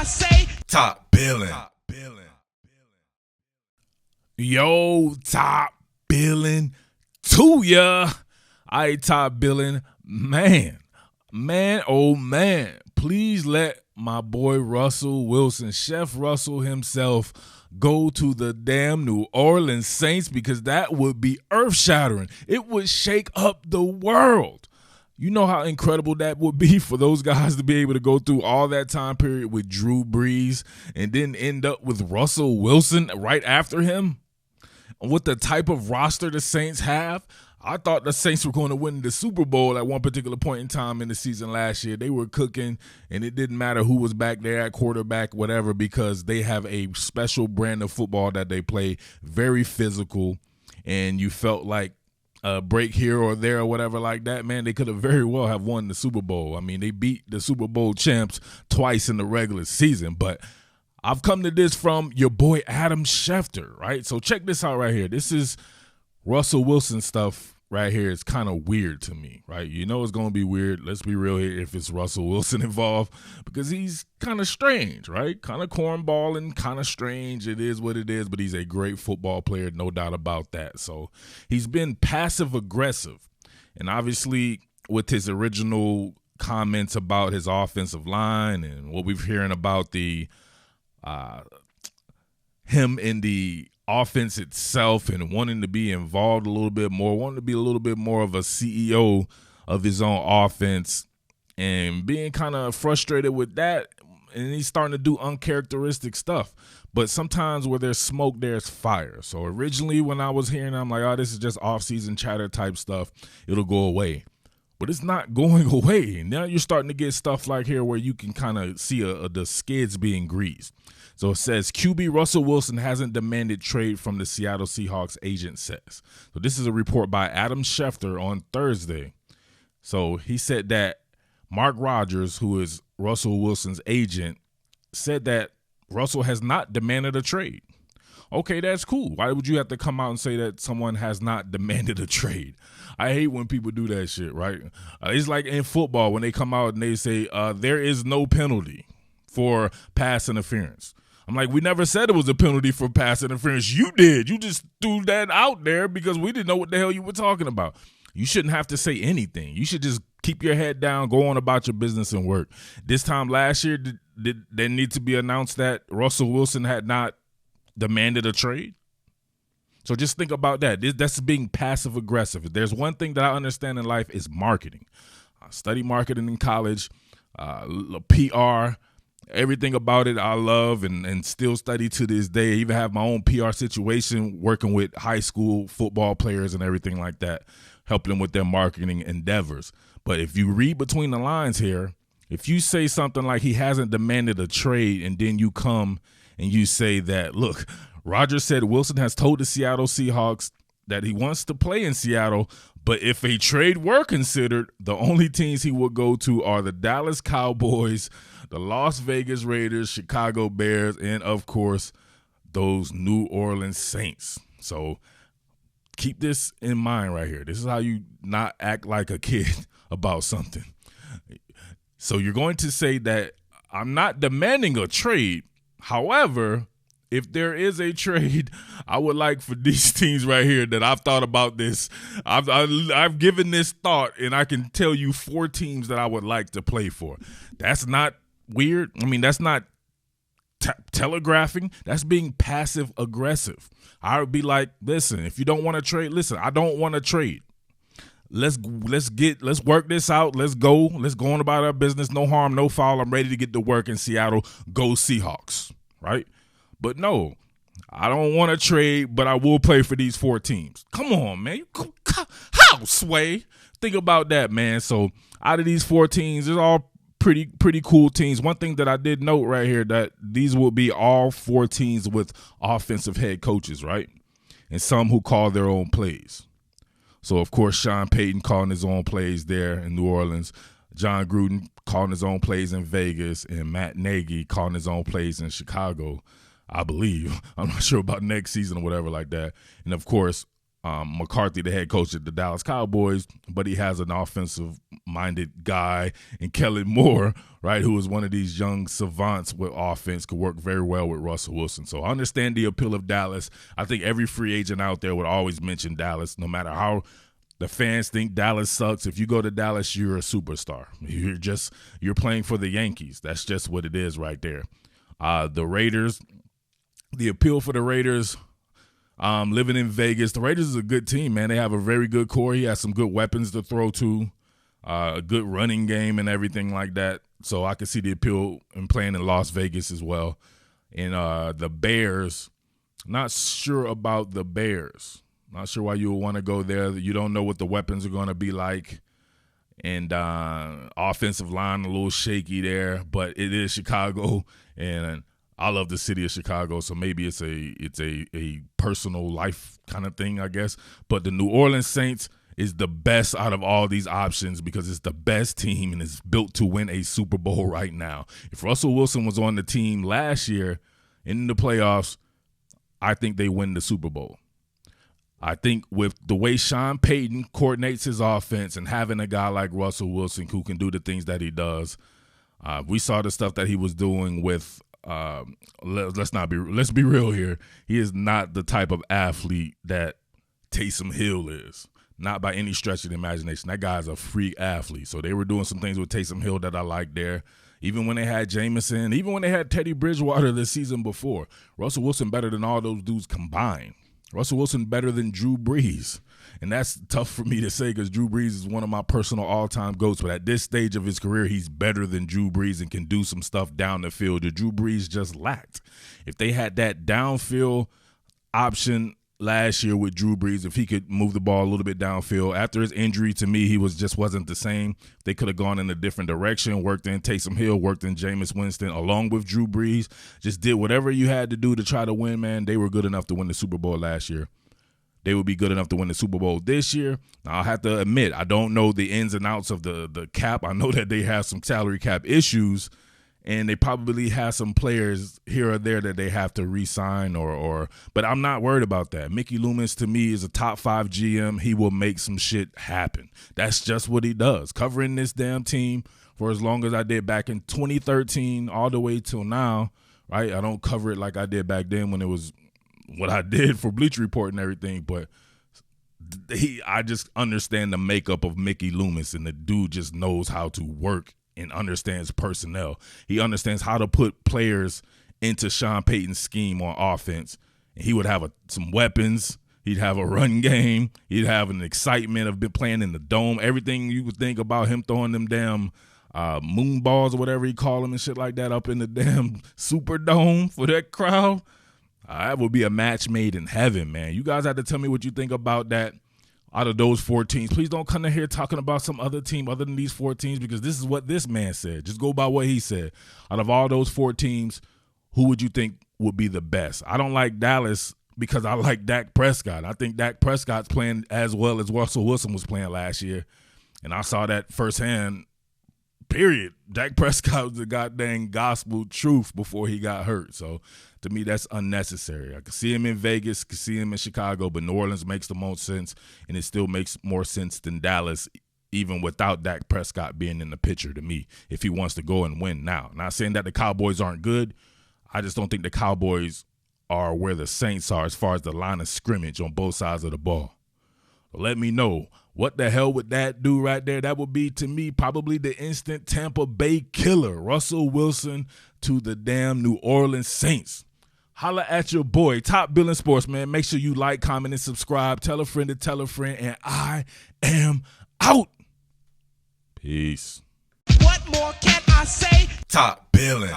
say Top Billin. Yo, Top Billin to ya. I Top Billin, man, oh man, please let my boy Russell Wilson, Chef Russell himself, go to the damn New Orleans Saints, because that would be earth-shattering. It would shake up the world. You know how incredible that would be for those guys to be able to go through all that time period with Drew Brees and then end up with Russell Wilson right after him? With the type of roster the Saints have, I thought the Saints were going to win the Super Bowl at one particular point in time in the season last year. They were cooking, and it didn't matter who was back there at quarterback, whatever, because they have a special brand of football that they play, very physical, and you felt like a break here or there or whatever like that, man, they could have very well have won the Super Bowl. I mean, they beat the Super Bowl champs twice in the regular season, but I've come to this from your boy Adam Schefter, right? So check this out right here. This is Russell Wilson stuff right here. It's kind of weird to me, right? You know it's going to be weird. Let's be real here if it's Russell Wilson involved, because he's kind of strange, right? Kind of cornballing, kind of strange. It is what it is, but he's a great football player, no doubt about that. So he's been passive-aggressive, and obviously with his original comments about his offensive line and what we've hearing about the him in the offense itself and wanting to be involved a little bit more, wanting to be a little bit more of a CEO of his own offense, and being kind of frustrated with that, and he's starting to do uncharacteristic stuff. But sometimes where there's smoke, there's fire. So originally when I was hearing, I'm like, oh, this is just off-season chatter type stuff. It'll go away. But it's not going away. Now you're starting to get stuff like here where you can kind of see the skids being greased. So it says QB Russell Wilson hasn't demanded trade from the Seattle Seahawks, agent says. So this is a report by Adam Schefter on Thursday. So he said that Mark Rodgers, who is Russell Wilson's agent, said that Russell has not demanded a trade. Okay, that's cool. Why would you have to come out and say that someone has not demanded a trade? I hate when people do that shit, right? It's like in football when they come out and they say there is no penalty for pass interference. I'm like, we never said it was a penalty for pass interference. You did. You just threw that out there because we didn't know what the hell you were talking about. You shouldn't have to say anything. You should just keep your head down, go on about your business and work. This time last year, did there need to be announced that Russell Wilson had not demanded a trade? So just think about that. That's being passive aggressive. If there's one thing that I understand in life is marketing. I studied marketing in college, PR, everything about it I love and still study to this day. I even have my own PR situation working with high school football players and everything like that, helping them with their marketing endeavors. But if you read between the lines here, if you say something like he hasn't demanded a trade and then you come and you say that, look, Rodgers said Wilson has told the Seattle Seahawks that he wants to play in Seattle, but if a trade were considered, the only teams he would go to are the Dallas Cowboys, the Las Vegas Raiders, Chicago Bears, and, of course, those New Orleans Saints. So keep this in mind right here. This is how you not act like a kid about something. So you're going to say that I'm not demanding a trade. However, if there is a trade, I would like for these teams right here that I've thought about this. I've given this thought, and I can tell you 4 teams that I would like to play for. That's not weird. I mean, that's not telegraphing. That's being passive aggressive. I would be like, listen, if you don't want to trade, listen, I don't want to trade. Let's work this out. Let's go on about our business. No harm, no foul. I'm ready to get to work in Seattle. Go Seahawks, right? But no, I don't want to trade, but I will play for these 4 teams. Come on, man. How, Sway? Think about that, man. So out of these 4 teams, they're all pretty cool teams. One thing that I did note right here, that these will be all 4 teams with offensive head coaches, right? And some who call their own plays. So, of course, Sean Payton calling his own plays there in New Orleans. John Gruden calling his own plays in Vegas. And Matt Nagy calling his own plays in Chicago, I believe. I'm not sure about next season or whatever like that. And, of course, McCarthy, the head coach of the Dallas Cowboys, but he has an offensive-minded guy in Kellen Moore, right, who is one of these young savants with offense, could work very well with Russell Wilson. So I understand the appeal of Dallas. I think every free agent out there would always mention Dallas, no matter how the fans think Dallas sucks. If you go to Dallas, you're a superstar. You're playing for the Yankees. That's just what it is right there. The Raiders, the appeal for the Raiders, living in Vegas, the Raiders is a good team, man. They have a very good core. He has some good weapons to throw to, a good running game and everything like that. So I can see the appeal in playing in Las Vegas as well. And the Bears, not sure about the Bears. Not sure why you would want to go there. You don't know what the weapons are going to be like. And offensive line a little shaky there, but it is Chicago, and I love the city of Chicago, so maybe it's a personal life kind of thing, I guess. But the New Orleans Saints is the best out of all these options because it's the best team and it's built to win a Super Bowl right now. If Russell Wilson was on the team last year in the playoffs, I think they win the Super Bowl. I think with the way Sean Payton coordinates his offense and having a guy like Russell Wilson who can do the things that he does, we saw the stuff that he was doing with let's be real here. He is not the type of athlete that Taysom Hill is. Not by any stretch of the imagination. That guy's a freak athlete. So they were doing some things with Taysom Hill that I like there. Even when they had Jameson, even when they had Teddy Bridgewater the season before, Russell Wilson better than all those dudes combined. Russell Wilson better than Drew Brees. And that's tough for me to say because Drew Brees is one of my personal all-time GOATs. But at this stage of his career, he's better than Drew Brees and can do some stuff down the field that Drew Brees just lacked. If they had that downfield option last year with Drew Brees, if he could move the ball a little bit downfield, after his injury, to me, he wasn't the same. They could have gone in a different direction, worked in Taysom Hill, worked in Jameis Winston, along with Drew Brees, just did whatever you had to do to try to win, man. They were good enough to win the Super Bowl last year. They would be good enough to win the Super Bowl this year. Now, I have to admit, I don't know the ins and outs of the cap. I know that they have some salary cap issues, and they probably have some players here or there that they have to re-sign but I'm not worried about that. Mickey Loomis, to me, is a top 5 GM. He will make some shit happen. That's just what he does. Covering this damn team for as long as I did back in 2013 all the way till now, right? I don't cover it like I did back then when it was what I did for Bleacher Report and everything, but I just understand the makeup of Mickey Loomis, and the dude just knows how to work and understands personnel. He understands how to put players into Sean Payton's scheme on offense. And he would have some weapons. He'd have a run game. He'd have an excitement of playing in the dome. Everything you would think about him throwing them damn moon balls or whatever he call them and shit like that up in the damn Superdome for that crowd. That would be a match made in heaven, man. You guys have to tell me what you think about that out of those 4 teams. Please don't come in here talking about some other team other than these 4 teams because this is what this man said. Just go by what he said. Out of all those 4 teams, who would you think would be the best? I don't like Dallas because I like Dak Prescott. I think Dak Prescott's playing as well as Russell Wilson was playing last year, and I saw that firsthand. Period. Dak Prescott was the goddamn gospel truth before he got hurt. So to me, that's unnecessary. I could see him in Vegas, could see him in Chicago, but New Orleans makes the most sense, and it still makes more sense than Dallas, even without Dak Prescott being in the picture to me, if he wants to go and win now. Not saying that the Cowboys aren't good. I just don't think the Cowboys are where the Saints are as far as the line of scrimmage on both sides of the ball. Let me know. What the hell would that do right there? That would be, to me, probably the instant Tampa Bay killer. Russell Wilson to the damn New Orleans Saints. Holla at your boy, Top Billin Sports, man. Make sure you like, comment, and subscribe. Tell a friend to tell a friend. And I am out. Peace. What more can I say? Top Billin.